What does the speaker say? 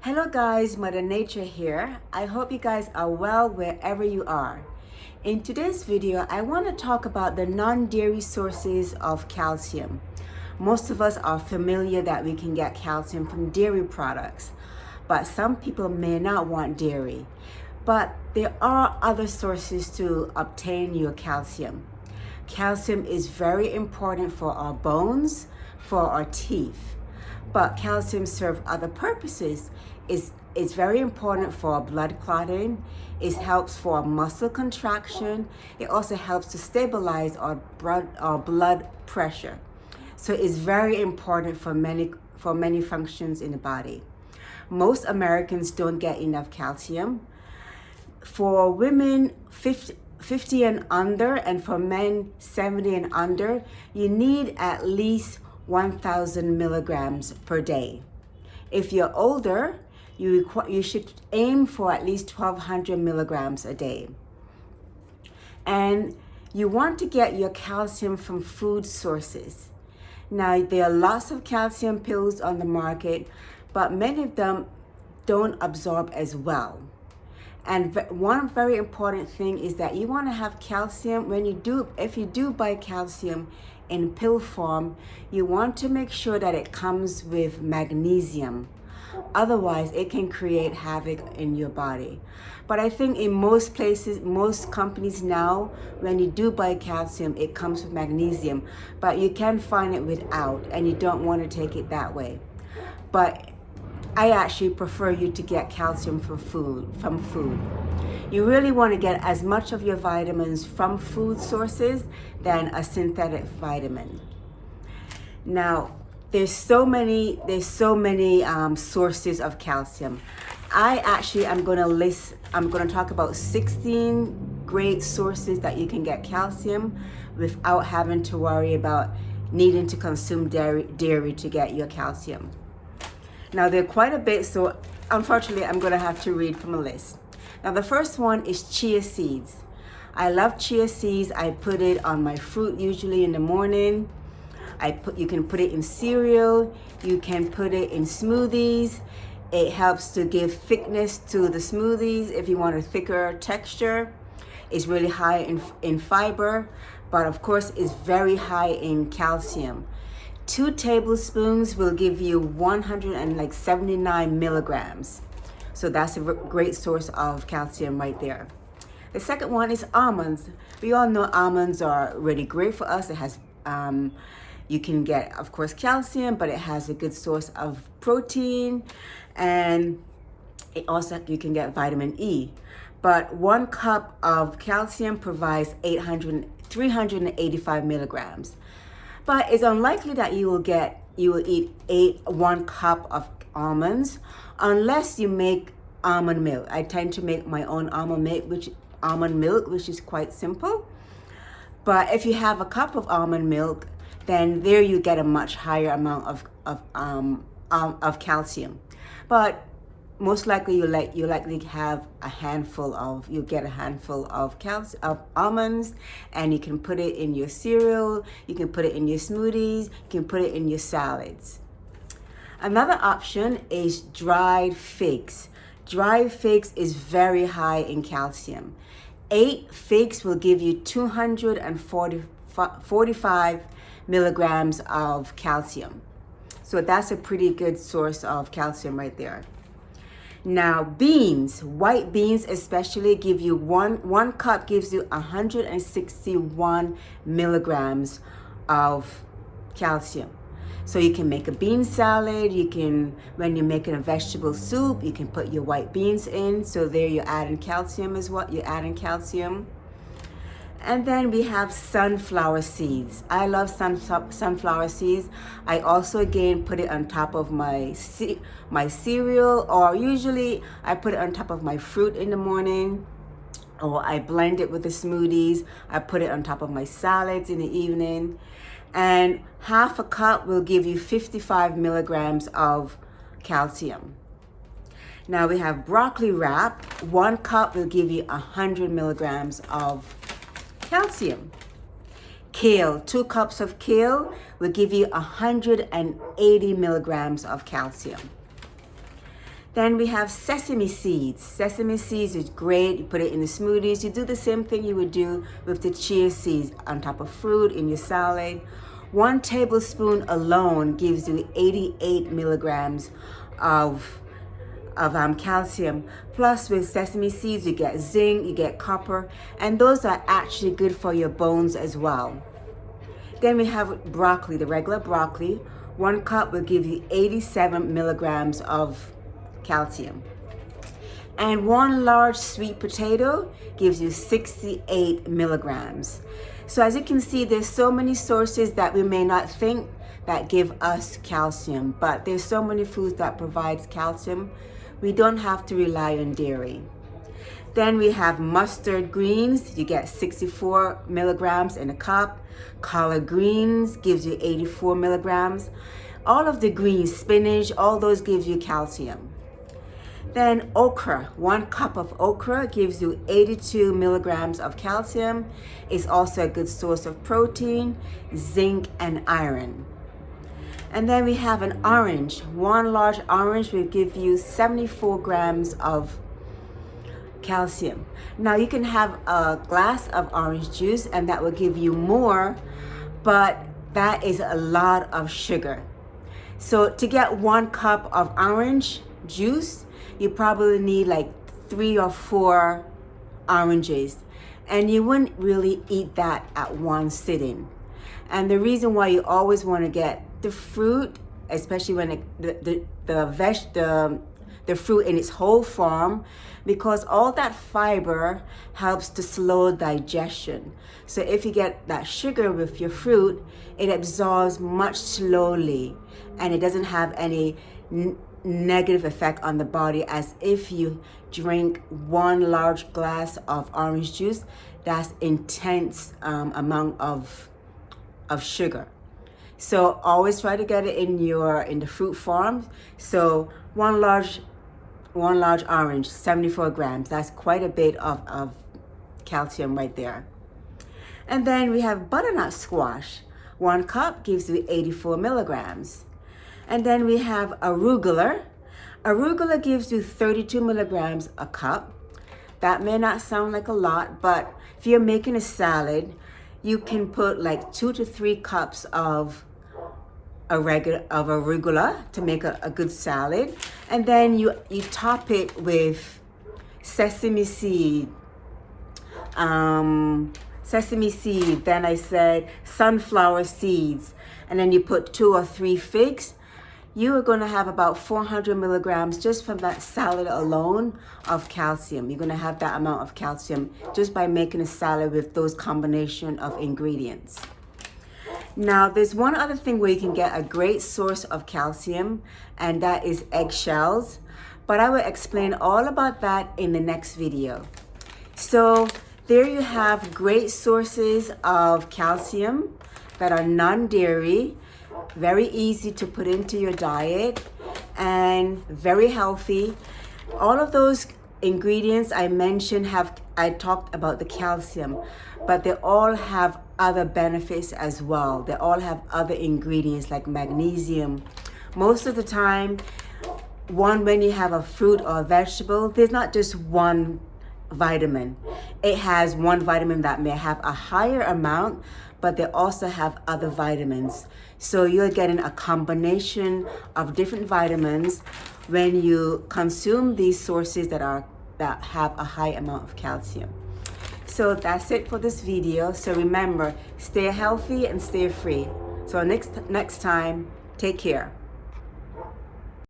Hello guys, Mother Nature here. I hope you guys are well wherever you are. In today's video, I want to talk about the non-dairy sources of calcium. Most of us are familiar that we can get calcium from dairy products, but some people may not want dairy. But there are other sources to obtain your calcium. Calcium is very important for our bones, for our teeth. But calcium serves other purposes. It's very important for blood clotting. It helps for muscle contraction. It also helps to stabilize our blood pressure. So it's very important for many functions in the body. Most Americans don't get enough calcium. For women 50 and under, and for men 70 and under, you need at least 1,000 milligrams per day. If you're older, you should aim for at least 1,200 milligrams a day. And you want to get your calcium from food sources. Now, there are lots of calcium pills on the market, but many of them don't absorb as well. And one very important thing is that you want to have calcium if you do buy calcium in pill form, you want to make sure that it comes with magnesium. Otherwise, it can create havoc in your body. But I think in most places, most companies now, when you do buy calcium, it comes with magnesium. But you can find it without, and you don't want to take it that way. But I actually prefer you to get calcium from food. You really want to get as much of your vitamins from food sources than a synthetic vitamin. Now, there's so many sources of calcium. I'm going to talk about 16 great sources that you can get calcium without having to worry about needing to consume dairy to get your calcium. Now, there are quite a bit, so unfortunately, I'm going to have to read from a list. Now, the first one is chia seeds. I love chia seeds. I put it on my fruit usually in the morning. You can put it in cereal. You can put it in smoothies. It helps to give thickness to the smoothies if you want a thicker texture. It's really high in fiber, but of course, it's very high in calcium. 2 tablespoons will give you 179 milligrams. So that's a great source of calcium right there. The second one is almonds. We all know almonds are really great for us. It has, you can get, of course, calcium, but it has a good source of protein, and you can get vitamin E. But 1 cup of calcium provides 385 milligrams. But it's unlikely that you will eat 1 cup of almonds unless you make almond milk. I tend to make my own almond milk, which is quite simple. But if you have a cup of almond milk, then there you get a much higher amount of calcium. But most likely you likely have you'll get a handful of almonds, and you can put it in your cereal, you can put it in your smoothies, you can put it in your salads. Another option is dried figs. Dried figs is very high in calcium. 8 figs will give you 245 milligrams of calcium. So that's a pretty good source of calcium right there. Now, beans, white beans especially, give you one cup gives you 161 milligrams of calcium. So you can make a bean salad. When you're making a vegetable soup, you can put your white beans in. So there you're adding calcium as well. You're adding calcium. And then we have sunflower seeds. I love sunflower seeds. I also again put it on top of my cereal, or usually I put it on top of my fruit in the morning, or I blend it with the smoothies. I put it on top of my salads in the evening. And half a cup will give you 55 milligrams of calcium. Now we have broccoli rabe. 1 cup will give you 100 milligrams of calcium. Kale, 2 cups of kale will give you 180 milligrams of calcium. Then we have sesame seeds. Sesame seeds is great. You put it in the smoothies. You do the same thing you would do with the chia seeds on top of fruit in your salad. 1 tablespoon alone gives you 88 milligrams of calcium. Plus with sesame seeds, you get zinc, you get copper, and those are actually good for your bones as well. Then we have broccoli, the regular broccoli. 1 cup will give you 87 milligrams of calcium. And 1 large sweet potato gives you 68 milligrams. So as you can see, there's so many sources that we may not think that give us calcium, but there's so many foods that provides calcium. We don't have to rely on dairy. Then we have mustard greens. You get 64 milligrams in a cup. Collard greens gives you 84 milligrams. All of the greens, spinach, all those gives you calcium. Then okra, 1 cup of okra gives you 82 milligrams of calcium. It's also a good source of protein, zinc, and iron. And then we have an orange. 1 large orange will give you 74 grams of calcium. Now you can have a glass of orange juice and that will give you more, but that is a lot of sugar. So to get 1 cup of orange juice, you probably need like 3 or 4 oranges, and you wouldn't really eat that at one sitting. And the reason why you always want to get the fruit, especially when the fruit in its whole form, because all that fiber helps to slow digestion. So if you get that sugar with your fruit, it absorbs much slowly, and it doesn't have any negative effect on the body as if you drink 1 large glass of orange juice. That's intense amount of sugar. So always try to get it in the fruit form. So one large orange, 74 grams. That's quite a bit of calcium right there. And then we have butternut squash. 1 cup gives you 84 milligrams. And then we have arugula. Arugula gives you 32 milligrams a cup. That may not sound like a lot, but if you're making a salad, you can put like 2 to 3 cups of arugula to make a good salad. And then you top it with sesame seed, then I said sunflower seeds, and then you put 2 or 3 figs. You are going to have about 400 milligrams just from that salad alone of calcium. You're going to have that amount of calcium just by making a salad with those combination of ingredients. Now, there's one other thing where you can get a great source of calcium, and that is eggshells. But I will explain all about that in the next video. So there you have great sources of calcium that are non-dairy, very easy to put into your diet, and very healthy. All of those ingredients I mentioned I talked about the calcium, but they all have other benefits as well. They all have other ingredients like magnesium. Most of the time, when you have a fruit or a vegetable, there's not just one vitamin. It has one vitamin that may have a higher amount, but they also have other vitamins. So you're getting a combination of different vitamins when you consume these sources that have a high amount of calcium. So that's it for this video. So remember, stay healthy and stay free. So next time, take care.